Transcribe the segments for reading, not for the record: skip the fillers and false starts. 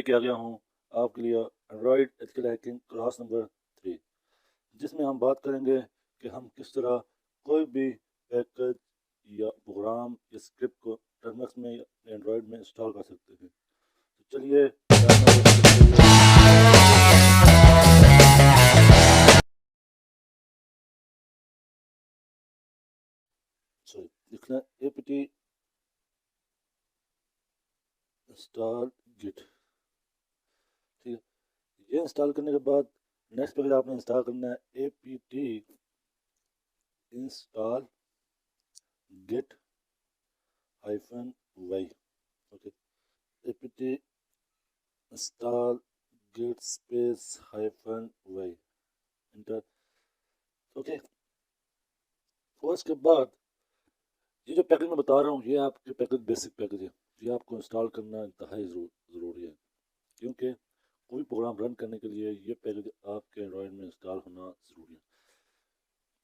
لے کے آ گیا ہوں آپ کے لیے android ethical hacking class number 3، جس میں ہم بات کریں گے کہ ہم کس طرح کوئی بھی پیکج یا پروگرام یا اسکرپٹ کو ٹرمکس میں یا اینڈرائڈ میں انسٹال کر سکتے ہیں۔ تو چلیے لکھنا apt انسٹال گٹ، ٹھیک ہے۔ یہ انسٹال کرنے کے بعد نیکسٹ پیکج آپ نے انسٹال کرنا ہے apt انسٹال گٹ -y، اوکے، apt انسٹال گٹ اسپیس -y، انٹر، اوکے۔ اور اس کے بعد یہ جو پیکج میں بتا رہا ہوں یہ آپ کے پیکج بیسک پیکج ہے، یہ آپ کو انسٹال کرنا انتہائی ضروری ہے، کیونکہ کوئی پروگرام رن کرنے کے لیے یہ پیکج آپ کے اینڈرائڈ میں انسٹال ہونا ضروری ہے۔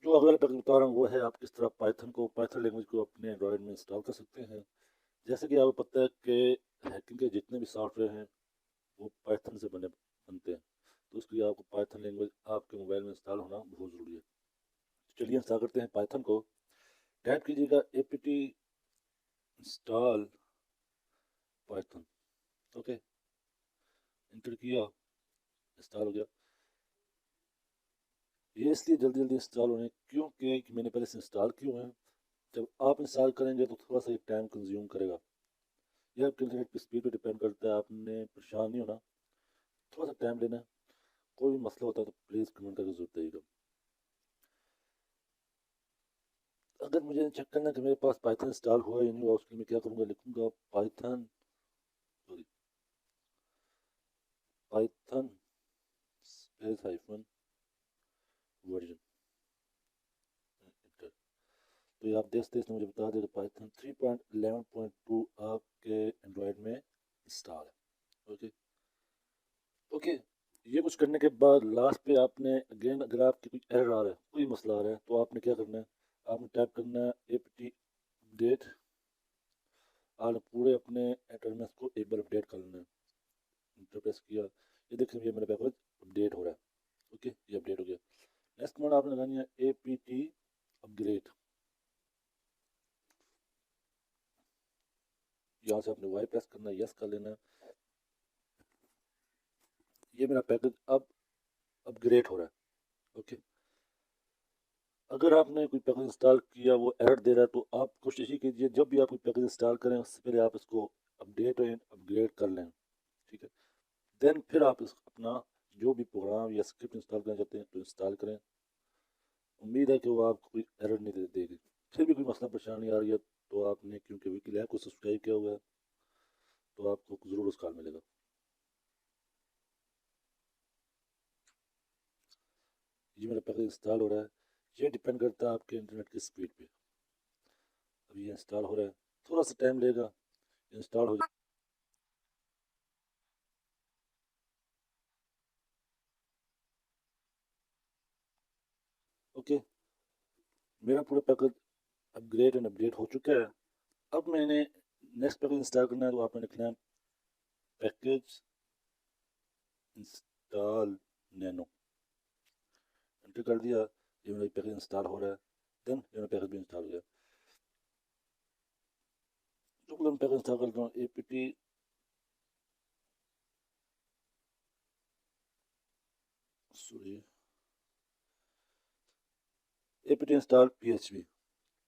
جو اگلا پیکج بتا رہا ہوں وہ ہے آپ کس طرح پائتھن لینگویج کو اپنے اینڈرائڈ میں انسٹال کر سکتے ہیں۔ جیسے کہ آپ کو پتہ ہے کہ ہیکنگ کے جتنے بھی سافٹ ویئر ہیں وہ پائتھن سے بنتے ہیں، تو اس کے لیے آپ کو پائتھن لینگویج آپ کے موبائل میں انسٹال ہونا بہت ضروری ہے۔ چلیے انسٹال کرتے ہیں پائتھن کو۔ ٹائپ کیجیے گا apt install python, okay, enter کیا، انسٹال ہو گیا۔ یہ اس لیے جلدی انسٹال ہونے کیونکہ میں نے پہلے سے انسٹال کیے ہوئے ہیں۔ جب آپ انسٹال کریں گے تو تھوڑا سا ٹائم کنزیوم کرے گا، یہ آپ کے انٹرنیٹ کی اسپیڈ پہ ڈپینڈ کرتا ہے، آپ نے پریشان نہیں ہونا، تھوڑا سا ٹائم لینا ہے۔ کوئی بھی مسئلہ ہوتا ہے تو پلیز کمنٹ کر کے ضرور دے گا۔ اگر مجھے چیک کرنا ہے کہ میرے پاس پائتھن انسٹال ہوا یا نہیں ہوا، اس کے لیے میں کیا کروں گا، لکھوں گا پائتھن اسپیس ہائفن ورژن، تو یہ آپ دیکھتے اس نے مجھے بتا دیا کہ پائتھن 3.11.2 آپ کے اینڈرائڈ میں انسٹال ہے، اوکے اوکے۔ یہ کچھ کرنے کے بعد لاسٹ پہ آپ نے اگین اگر آپ کی کوئی ایرر آ رہا ہے، کوئی مسئلہ آ رہا ہے، تو آپ نے کیا کرنا ہے، آپ نے ٹائپ کرنا ہے apt اپڈیٹ، آپ نے پورے اپنے ٹرمینل کو ایک بار اپڈیٹ کر لینا ہے۔ انٹر پریس کیا، یہ دیکھیں یہ میرا پیکج اپڈیٹ ہو رہا ہے، اوکے، یہ اپڈیٹ ہو گیا۔ نیکسٹ کمانڈ آپ نے لگانی ہے apt اپگریڈ، یہاں سے آپ نے وائی پریس کرنا ہے، یس کر لینا ہے۔ یہ میرا پیکج اب اپگریڈ ہو رہا ہے، اوکے۔ اگر آپ نے کوئی پیکج انسٹال کیا وہ ایرر دے رہا ہے تو آپ کوشش یہ کیجیے جب بھی آپ کوئی پیکج انسٹال کریں اس سے پہلے آپ اس کو اپڈیٹ اینڈ اپگریڈ کر لیں، ٹھیک ہے۔ دین پھر آپ اپنا جو بھی پروگرام یا اسکرپٹ انسٹال کرنا چاہتے ہیں تو انسٹال کریں، امید ہے کہ وہ آپ کو کوئی ایرر نہیں دے گی۔ پھر بھی کوئی مسئلہ پریشانی آ رہی ہے تو آپ نے کیونکہ ویکلی ایپ کو سبسکرائب کیا ہوا ہے تو آپ کو ضرور اس کال ملے گا۔ یہ میرا پیکج انسٹال ہو رہا ہے، یہ ڈپینڈ کرتا ہے آپ کے انٹرنیٹ کی اسپیڈ پہ۔ اب یہ انسٹال ہو رہا ہے، تھوڑا سا ٹائم لے گا، انسٹال ہو جائے۔ اوکے، میرا پورا پیکج اپگریڈ اینڈ اپڈیٹ ہو چکا ہے۔ اب میں نے نیکسٹ پیکج انسٹال کرنا ہے تو آپ نے لکھنا ہے پیکج انسٹال نینو، انٹر کر دیا، یہ میرا پیکج انسٹال ہو رہا ہے، دین یہ میرا پیکج بھی انسٹال ہو گیا۔ تو میں پیکج انسٹال کرتا ہوں apt apt انسٹال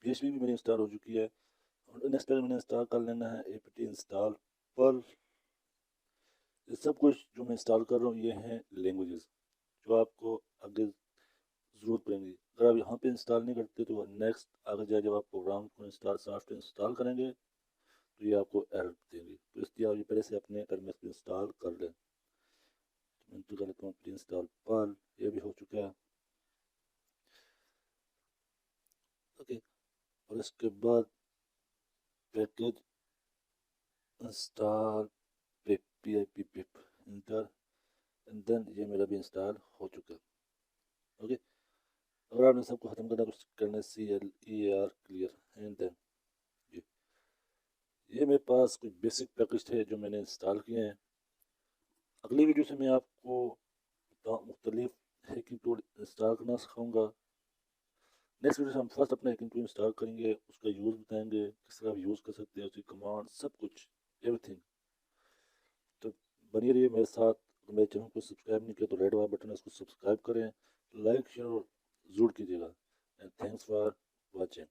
php بھی میری انسٹال ہو چکی ہے۔ اور نیکسٹ پیکج میں نے انسٹال کر لینا ہے apt انسٹال پرل۔ یہ سب کچھ جو میں انسٹال کر رہا ہوں یہ ہیں لینگویجز جو آپ کو آگے ضرورت پڑیں گی۔ اگر آپ یہاں پہ انسٹال نہیں کرتے تو نیکسٹ آگے جائے جب آپ پروگرام کو سافٹ ویئر انسٹال کریں گے تو یہ آپ کو ایرر دیں گے، تو اس لیے آپ یہ پہلے سے اپنے ٹرمینل پہ انسٹال کر لیں۔ میں کر لیتا ہوں انسٹال پرل، یہ بھی ہو چکا ہے، اوکے۔ اور اس کے بعد package install P I P pip, enter, and then یہ میرا بھی انسٹال ہو چکا ہے، اوکے۔ اگر آپ نے سب کو ختم کرنا تو کرنا CLEAR کلیئر، اینڈ دین یہ میرے پاس کچھ بیسک پیکج تھے جو میں نے انسٹال کیے ہیں، اگلی ویڈیو سے میں آپ کو مختلف ہیکنگ ٹول انسٹال کرنا سکھاؤں گا. نیکسٹ ویڈیو سے ہم فرسٹ اپنا ہیکنگ ٹول انسٹال کریں گے، اس کا یوز بتائیں گے، کس طرح آپ یوز کر سکتے ہیں، اس کی کمانڈ، سب کچھ، ایوری تھنگ. تو بنی رہیے میرے ساتھ. میرے چینل کو سبسکرائب نہیں کیا تو ریڈ والا بٹن ہے، اس کو سبسکرائب کریں، لائک شیئر اور ضرور کیجیے گا. And thanks for watching.